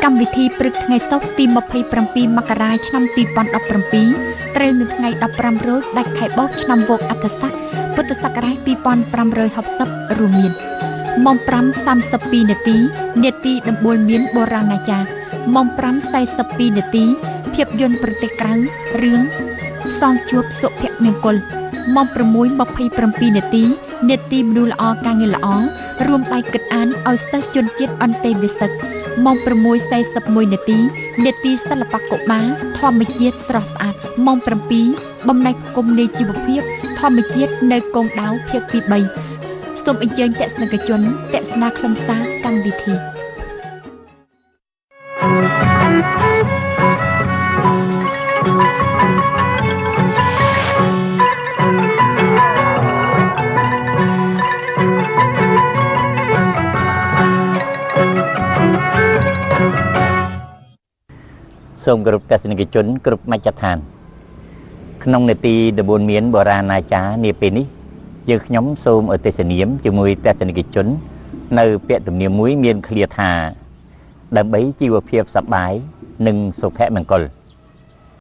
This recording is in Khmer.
កម្មវិធីព្រឹកថ្ងៃសុក្រទី27មករាឆ្នាំ2017ត្រូវនៅថ្ងៃ15រោចដាច់ខែបោកឆ្នាំវកអត្តស័កពុទ្ធសករាជ2560រួមមានម៉ោង 5:32 នាទីនេតិដំបូលមានបុរាណាចារ្យម៉ោង 5:42 នាទីភាពយន្តប្រទេសក្រៅរឿងផ្សងជួបសុភមង្គលម៉ោង 6:27 នាទីនេតិមនុស្សល្អការងារល្អរួមដៃគិតអានឲ្យស្ទើរជនជាតិអន្តេវាសិកម៉ោង 6:41 នាទីនេតិសិល្បៈកុមារធម្មជាតិស្រស់ស្អាតម៉ោង 7បំណែកគុំនៃជីវភាពធម្មជាតិនៅកងដៅភាគទី3សូមអញ្ជើញទស្សនិកជនទស្សនាខ្លឹមសារកម្មវិធីសូមគោរពទស្សនិកជនគ្រប់មជ្ឈដ្ឋានក្នុងនេតិដំបូលមានបុរាណាចារ្យនាពេលនេះយើងខ្ញុំសូមឧទ្ទិសនាមជាមួយទស្សនិកជននៅពាក្យទំនៀមមួយមានឃ្លាថាដើម្បីជីវភាពសប្បាយនិងសុភមង្គល